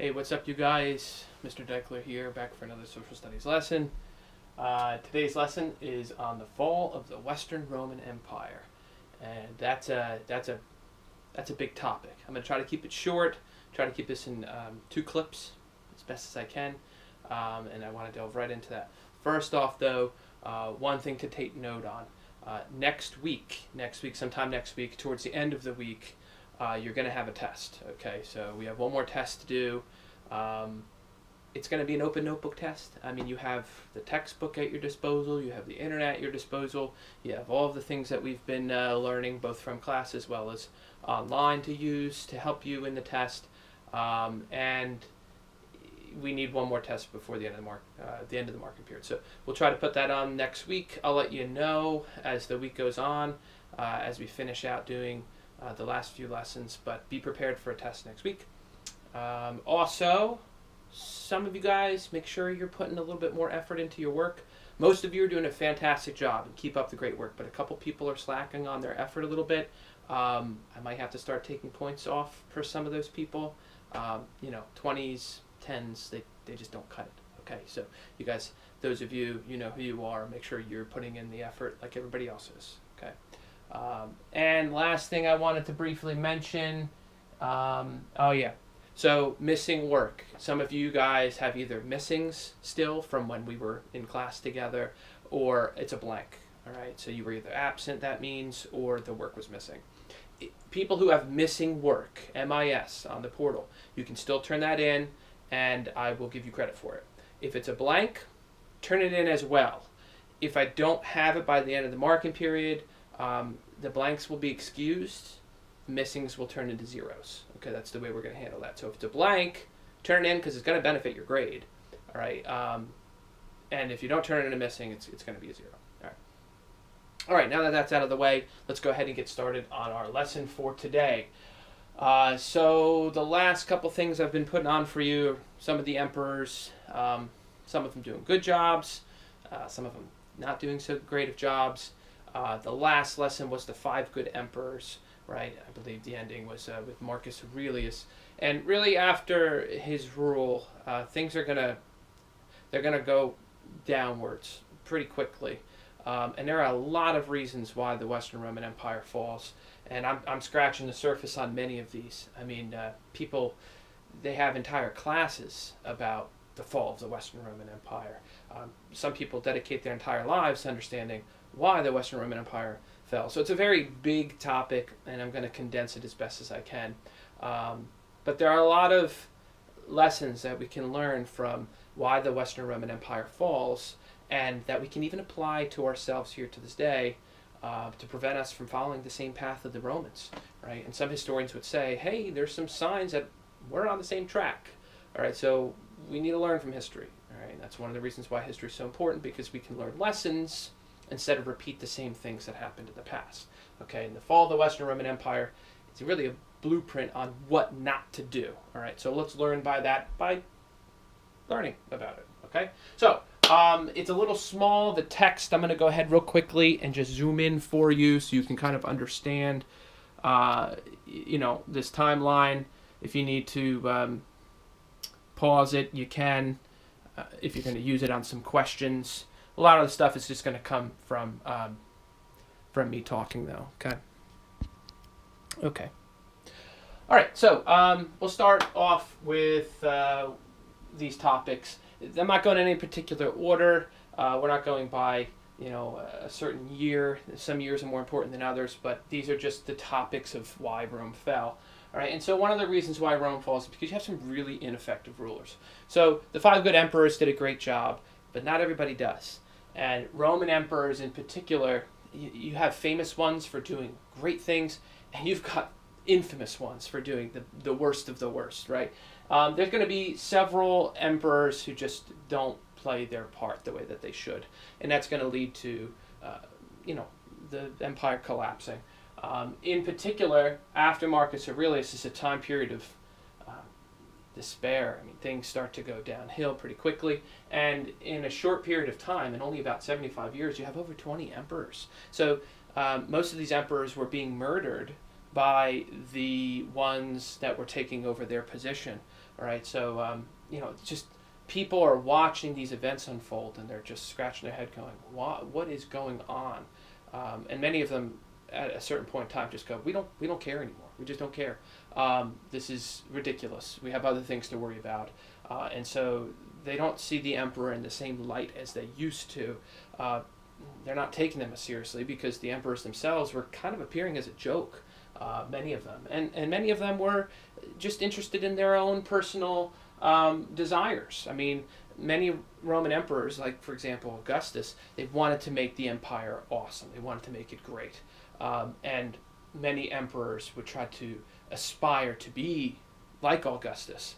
Hey, what's up, you guys? Mr. Deichler here, back for another social studies lesson. Today's lesson is on the fall of the Western Roman Empire, and that's a big topic. I'm going to try to keep it short, try to keep this in 2 clips as best as I can, and I want to delve right into that. First off, though, one thing to take note on: next week, sometime next week, towards the end of the week, you're going to have a test. Okay, so we have one more test to do. It's going to be an open notebook test. I mean, you have the textbook at your disposal, you have the internet at your disposal, you have all of the things that we've been learning, both from class as well as online, to use to help you in the test. And we need one more test before the end of the marking period. So we'll try to put that on next week. I'll let you know as the week goes on, as we finish out doing the last few lessons, but be prepared for a test next week. Also, some of you guys, make sure you're putting a little bit more effort into your work. Most of you are doing a fantastic job, and keep up the great work, but a couple people are slacking on their effort a little bit. I might have to start taking points off for some of those people. 20s, 10s, they just don't cut it. Okay, so you guys, those of you, you know who you are, make sure you're putting in the effort like everybody else is. Okay. And last thing I wanted to briefly mention, so missing work. Some of you guys have either missings still from when we were in class together, or it's a blank. All right, so you were either absent, that means, or the work was missing. People who have missing work, MIS, on the portal, you can still turn that in, and I will give you credit for it. If it's a blank, turn it in as well. If I don't have it by the end of the marking period, the blanks will be excused, missings will turn into zeros. Okay, that's the way we're going to handle that. So if it's a blank, turn it in because it's going to benefit your grade. All right, and if you don't turn it into missing, it's going to be a 0. All right, now that that's out of the way, let's go ahead and get started on our lesson for today. So the last couple things I've been putting on for you, some of the emperors, some of them doing good jobs, some of them not doing so great of jobs. The last lesson was the 5 good emperors, right? I believe the ending was with Marcus Aurelius. And really after his rule, things are they're gonna go downwards pretty quickly. And there are a lot of reasons why the Western Roman Empire falls. And I'm scratching the surface on many of these. I mean, people, they have entire classes about the fall of the Western Roman Empire. Some people dedicate their entire lives to understanding why the Western Roman Empire fell. So it's a very big topic, and I'm going to condense it as best as I can. But there are a lot of lessons that we can learn from why the Western Roman Empire falls, and that we can even apply to ourselves here to this day to prevent us from following the same path of the Romans, right? And some historians would say, hey, there's some signs that we're on the same track. All right, so we need to learn from history. All right, that's one of the reasons why history is so important, because we can learn lessons instead of repeat the same things that happened in the past. Okay, and the fall of the Western Roman Empire is really a blueprint on what not to do. All right, so let's learn by learning about it. Okay, so it's a little small, the text. I'm going to go ahead real quickly and just zoom in for you so you can kind of understand, this timeline. If you need to pause it, you can. If you're going to use it on some questions. A lot of the stuff is just going to come from me talking, though. Okay. All right, so we'll start off with these topics. I'm not going in any particular order. We're not going by, a certain year. Some years are more important than others, but these are just the topics of why Rome fell. All right, and so one of the reasons why Rome falls is because you have some really ineffective rulers. So the 5 good emperors did a great job, but not everybody does. And Roman emperors in particular, you have famous ones for doing great things, and you've got infamous ones for doing the worst of the worst, right? There's going to be several emperors who just don't play their part the way that they should, and that's going to lead to, the empire collapsing. In particular, after Marcus Aurelius is a time period of despair. I mean, things start to go downhill pretty quickly, and in a short period of time, in only about 75 years, you have over 20 emperors. So most of these emperors were being murdered by the ones that were taking over their position. All right, so just people are watching these events unfold, and they're just scratching their head, going, "What is going on?" And many of them, at a certain point in time, just go, "We don't care anymore. We just don't care. This is ridiculous. We have other things to worry about." And so they don't see the emperor in the same light as they used to. They're not taking them as seriously because the emperors themselves were kind of appearing as a joke. Many of them, and many of them were just interested in their own personal desires. I mean, many Roman emperors, like for example Augustus, they wanted to make the empire awesome. They wanted to make it great, and many emperors would try to aspire to be like Augustus.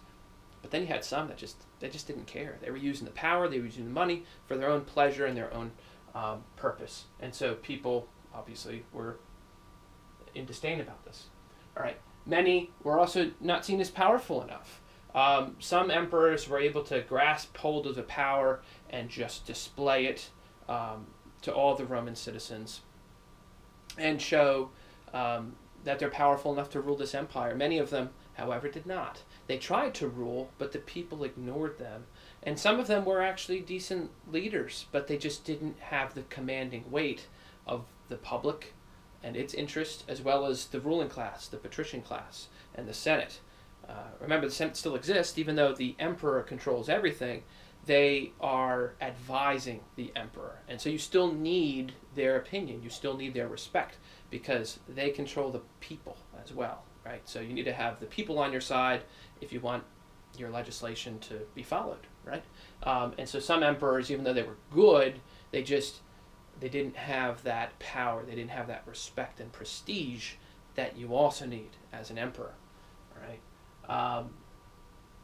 But then you had some that just didn't care. They were using the power, they were using the money for their own pleasure and their own purpose, and so people obviously were in disdain about this. All right. Many were also not seen as powerful enough. Some emperors were able to grasp hold of the power and just display it to all the Roman citizens and show that they're powerful enough to rule this empire. Many of them, however, did not. They tried to rule, but the people ignored them. And some of them were actually decent leaders, but they just didn't have the commanding weight of the public and its interest, as well as the ruling class, the patrician class, and the Senate. Remember, the Senate still exists, even though the emperor controls everything. They are advising the emperor, and so you still need their opinion. You still need their respect because they control the people as well, right? So you need to have the people on your side if you want your legislation to be followed, right? And so some emperors, even though they were good, they didn't have that power. They didn't have that respect and prestige that you also need as an emperor. All right.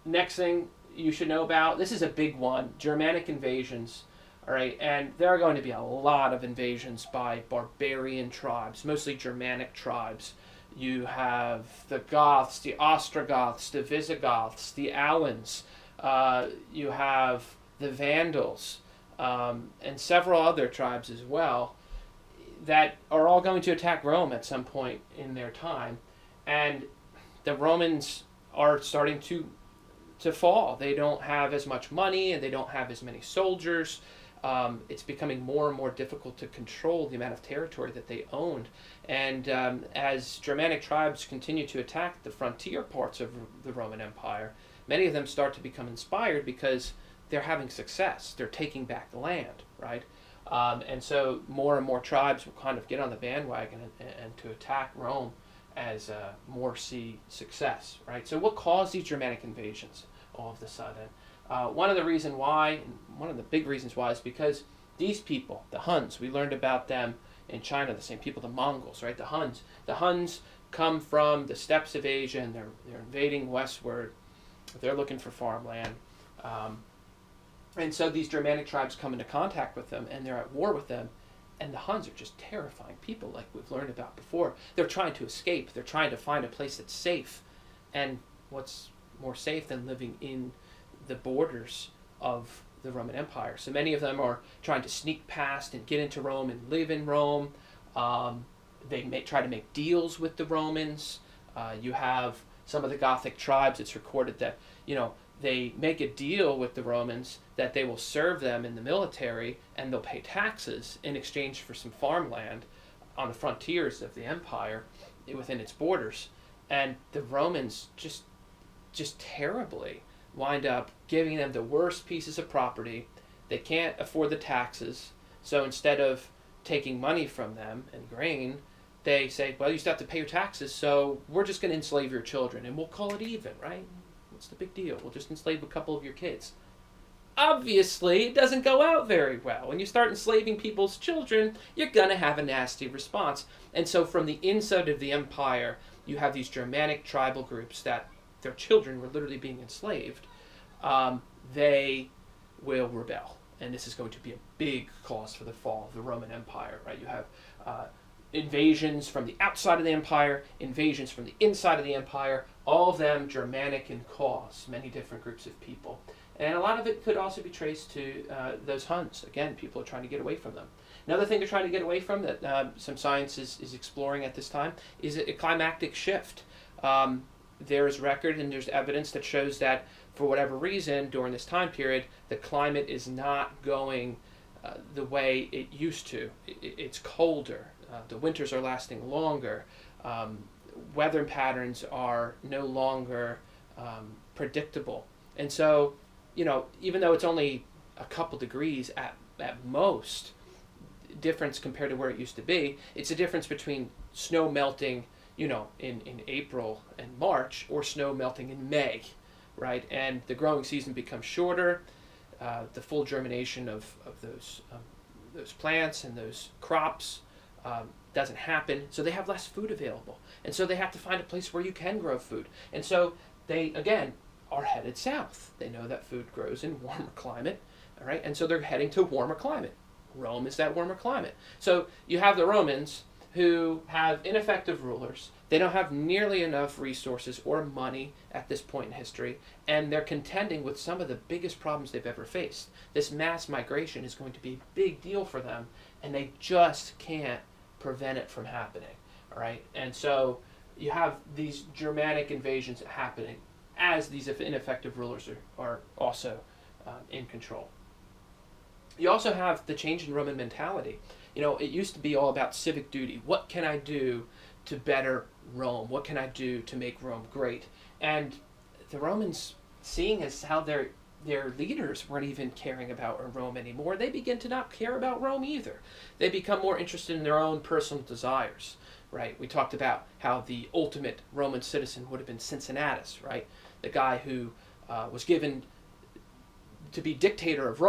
Next thing you should know about, this is a big one, Germanic invasions. All right, and there are going to be a lot of invasions by barbarian tribes, mostly Germanic tribes. You have the Goths, the Ostrogoths, the Visigoths, the Alans. You have the Vandals. And several other tribes as well that are all going to attack Rome at some point in their time. And the Romans are starting to fall. They don't have as much money and they don't have as many soldiers. It's becoming more and more difficult to control the amount of territory that they owned. And as Germanic tribes continue to attack the frontier parts of the Roman Empire, many of them start to become inspired because they're having success. They're taking back the land, right? And so more and more tribes will kind of get on the bandwagon and to attack Rome as more see success, right? So what caused these Germanic invasions all of a sudden? One of the big reasons why is because these people, the Huns, we learned about them in China, the same people, the Mongols, right? The Huns come from the steppes of Asia and they're invading westward. They're looking for farmland. And so these Germanic tribes come into contact with them and they're at war with them. And the Huns are just terrifying people like we've learned about before. They're trying to escape. They're trying to find a place that's safe. And what's more safe than living in the borders of the Roman Empire? So many of them are trying to sneak past and get into Rome and live in Rome. They try to make deals with the Romans. You have some of the Gothic tribes. It's recorded that, they make a deal with the Romans that they will serve them in the military and they'll pay taxes in exchange for some farmland on the frontiers of the empire within its borders. And the Romans just terribly wind up giving them the worst pieces of property. They can't afford the taxes, so instead of taking money from them and grain, they say, well, you still have to pay your taxes, so we're just going to enslave your children and we'll call it even, right? What's the big deal? We'll just enslave a couple of your kids. Obviously, it doesn't go out very well. When you start enslaving people's children, you're going to have a nasty response. And so from the inside of the empire, you have these Germanic tribal groups that their children were literally being enslaved. They will rebel. And this is going to be a big cause for the fall of the Roman Empire, right? You have invasions from the outside of the empire, invasions from the inside of the empire, all of them Germanic in cause, many different groups of people. And a lot of it could also be traced to those Huns. Again, people are trying to get away from them. Another thing they're trying to get away from that some science is exploring at this time is a climactic shift. There's record and there's evidence that shows that for whatever reason during this time period, the climate is not going the way it used to. It's colder. The winters are lasting longer. Weather patterns are no longer predictable. And so, even though it's only a couple degrees at most difference compared to where it used to be, it's a difference between snow melting, in April and March or snow melting in May, right? And the growing season becomes shorter. The full germination of those plants and those crops doesn't happen, so they have less food available. And so they have to find a place where you can grow food. And so they, again, are headed south. They know that food grows in warmer climate, all right? And so they're heading to warmer climate. Rome is that warmer climate. So you have the Romans who have ineffective rulers. They don't have nearly enough resources or money at this point in history, and they're contending with some of the biggest problems they've ever faced. This mass migration is going to be a big deal for them, and they just can't prevent it from happening, all right? And so you have these Germanic invasions happening as these ineffective rulers are also in control. You also have the change in Roman mentality. It used to be all about civic duty. What can I do to better Rome? What can I do to make Rome great? And the Romans, seeing as how their leaders weren't even caring about Rome anymore, they begin to not care about Rome either. They become more interested in their own personal desires, right? We talked about how the ultimate Roman citizen would have been Cincinnatus, right? The guy who was given to be dictator of Rome